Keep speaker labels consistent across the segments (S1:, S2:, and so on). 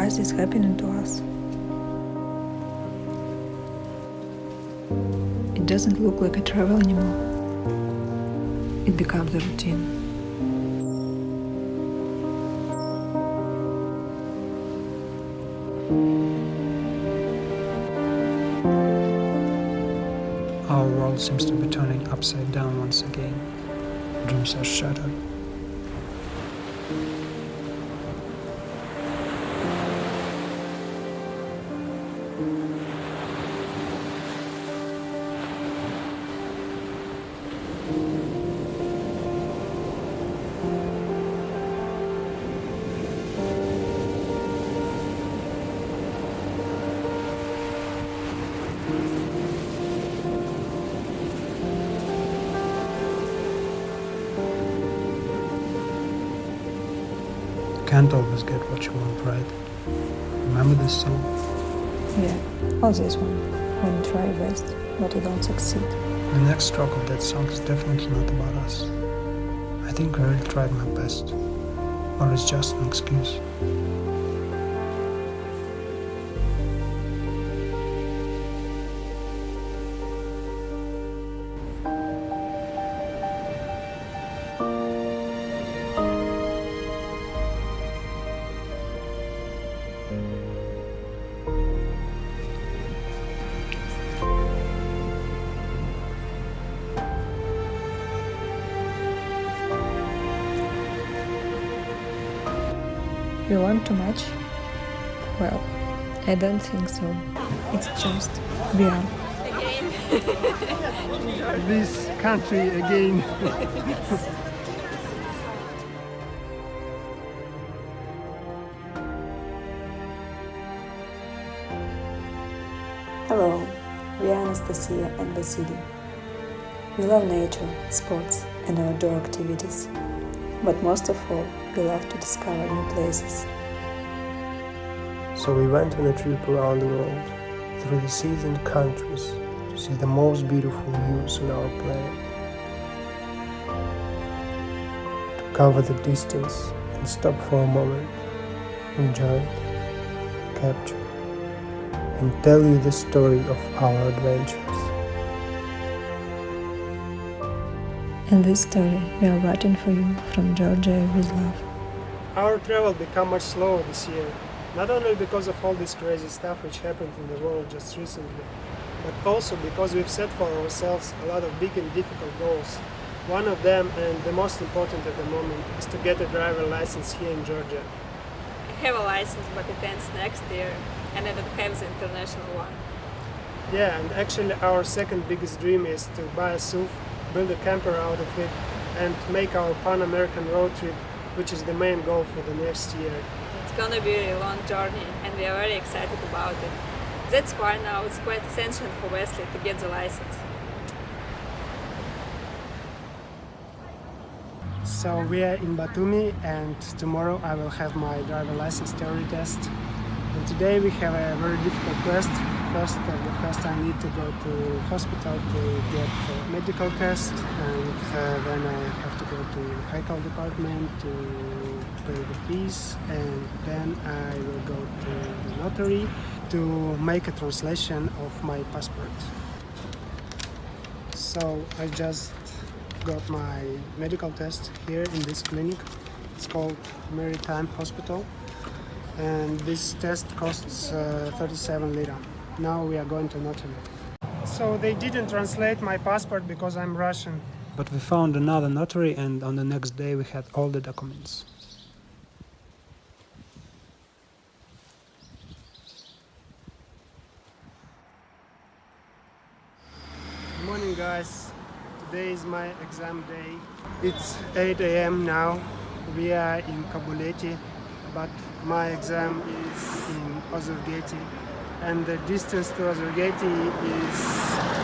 S1: surprise is happening to us. It doesn't look like a travel anymore. It becomes a routine.
S2: Our world seems to be turning upside down once again. Dreams are shattered. Can't always get what you want, right? Remember this song?
S1: Yeah, or this one. When you try your best, but you don't succeed.
S2: The next stroke of that song is definitely not about us. I think I really tried my best. Or it's just an excuse.
S1: You want too much? Well, I don't think so. It's just Vero.
S2: This country again.
S1: Hello, we are Anastasia and Vasily. We love nature, sports and outdoor activities. But most of all, we love to discover new places.
S3: So we went on a trip around the world, through the seas and countries, to see the most beautiful views on our planet. To cover the distance and stop for a moment, enjoy it, capture, and tell you the story of our adventures.
S1: And this story we are writing for you from Georgia with love.
S4: Our travel became much slower this year, not only because of all this crazy stuff which happened in the world just recently, but also because we've set for ourselves a lot of big and difficult goals. One of them, and the most important at the moment, is to get a driver license here in Georgia.
S5: I have a license, but it ends next year, and I don't have the international one.
S4: Yeah, and actually our second biggest dream is to buy a SUV, build a camper out of it, and make our Pan-American road trip, which is the main goal for the next year.
S5: It's gonna be a long journey, and we are very excited about it. That's why now it's quite essential for Wesley to get the license.
S4: So we are in Batumi, and tomorrow I will have my driver license theory test. And today we have a very difficult quest. First I need to go to hospital to get a medical test, and then I have to go to vehicle department to pay the fees, and then I will go to the notary to make a translation of my passport. So I just got my medical test here in this clinic. It's called Maritime Hospital, and this test costs 37 lira. Now we are going to notary. So they didn't translate my passport because I'm Russian.
S2: But we found another notary, and on the next day we had all the documents.
S4: Good morning, guys. Today is my exam day. It's 8 a.m. now. We are in Kabuleti, but my exam is in Ozurgeti, and the distance to Ozurgeti is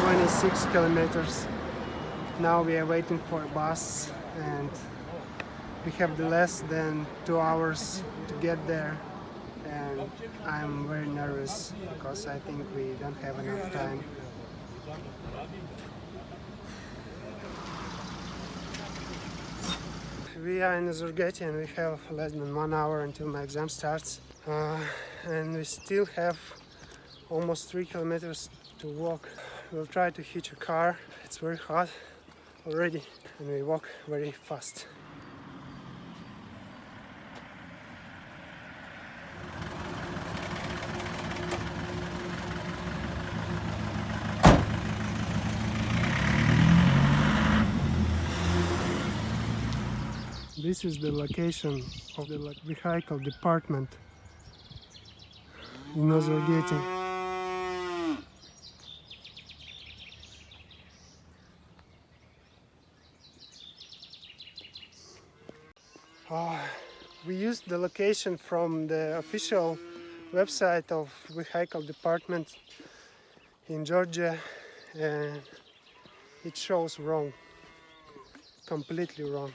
S4: 26 kilometers. Now we are waiting for a bus, and we have less than 2 hours to get there, and I'm very nervous because I think we don't have enough time. We are in Ozurgeti and we have less than 1 hour until my exam starts. and we still have almost 3 kilometers to walk. We'll try to hitch a car. It's very hot already and we walk very fast. This is the location of the vehicle department in Ozergeti. We used the location from the official website of vehicle department in Georgia, and it shows wrong, completely wrong.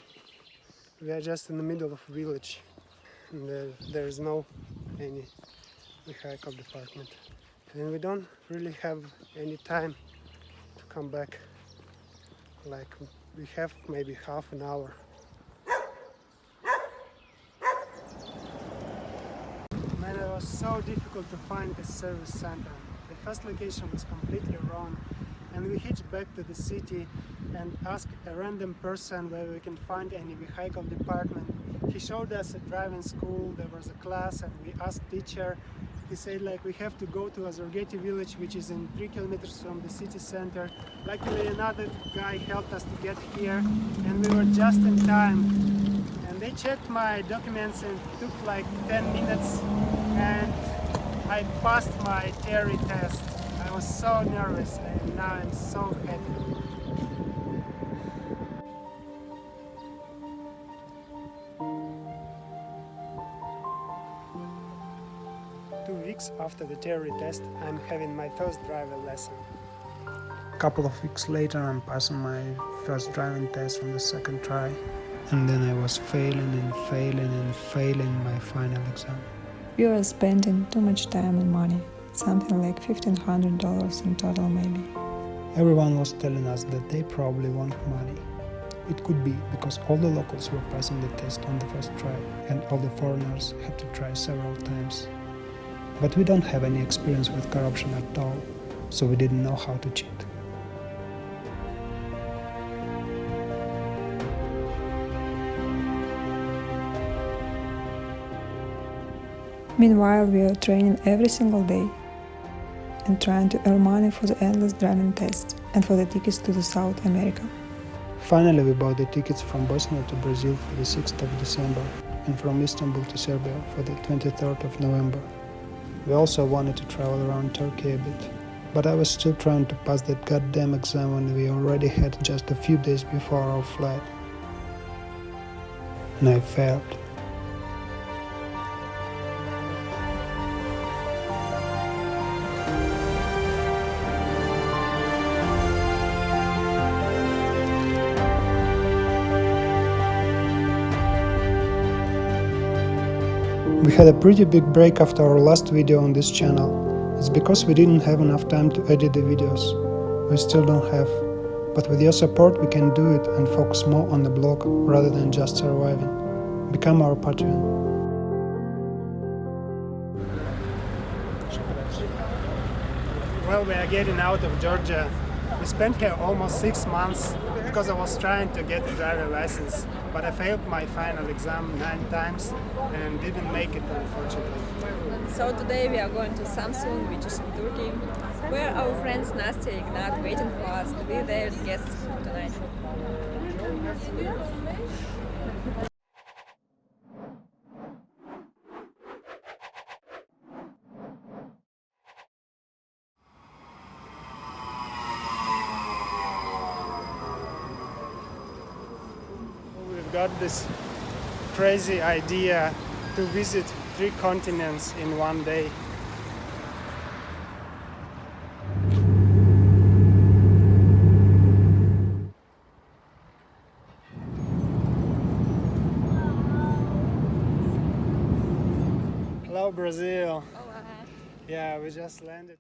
S4: We are just in the middle of a village and there is no any vehicle department, and we don't really have any time to come back. Like, we have maybe half an hour. Man, it was so difficult to find a service center. The first location was completely wrong, and we hitched back to the city and asked a random person where we can find any vehicle department. He showed us a driving school, there was a class, and we asked teacher. He said like we have to go to Ozergeti village, which is in 3 kilometers from the city center. Luckily another guy helped us to get here, and we were just in time. And they checked my documents and it took like 10 minutes and I passed my theory test. I was so nervous and now I'm so happy. After the theory test, I'm having my first driver lesson.
S2: A couple of weeks later, I'm passing my first driving test from the second try, and then I was failing my final exam.
S1: We were spending too much time and money, something like $1,500 in total maybe.
S2: Everyone was telling us that they probably want money. It could be because all the locals were passing the test on the first try, and all the foreigners had to try several times. But we don't have any experience with corruption at all, so we didn't know how to cheat.
S1: Meanwhile, we are training every single day and trying to earn money for the endless driving tests and for the tickets to the South America.
S2: Finally, we bought the tickets from Bosnia to Brazil for the 6th of December and from Istanbul to Serbia for the 23rd of November. We also wanted to travel around Turkey a bit, but I was still trying to pass that goddamn exam when we already had just a few days before our flight. And I failed. We had a pretty big break after our last video on this channel. It's because we didn't have enough time to edit the videos. We still don't have. But with your support we can do it and focus more on the blog rather than just surviving. Become our Patreon.
S4: Well, we are getting out of Georgia. We spent here almost 6 months because I was trying to get a driver license, but I failed my final exam 9 times and didn't make it, unfortunately.
S5: So today we are going to Samsun, which is in Turkey, where our friends Nastya and Ignat waiting for us to be their guests for tonight.
S4: Got this crazy idea to visit 3 continents in one day. Hello, Brazil.
S5: Olá.
S4: Yeah, we just landed.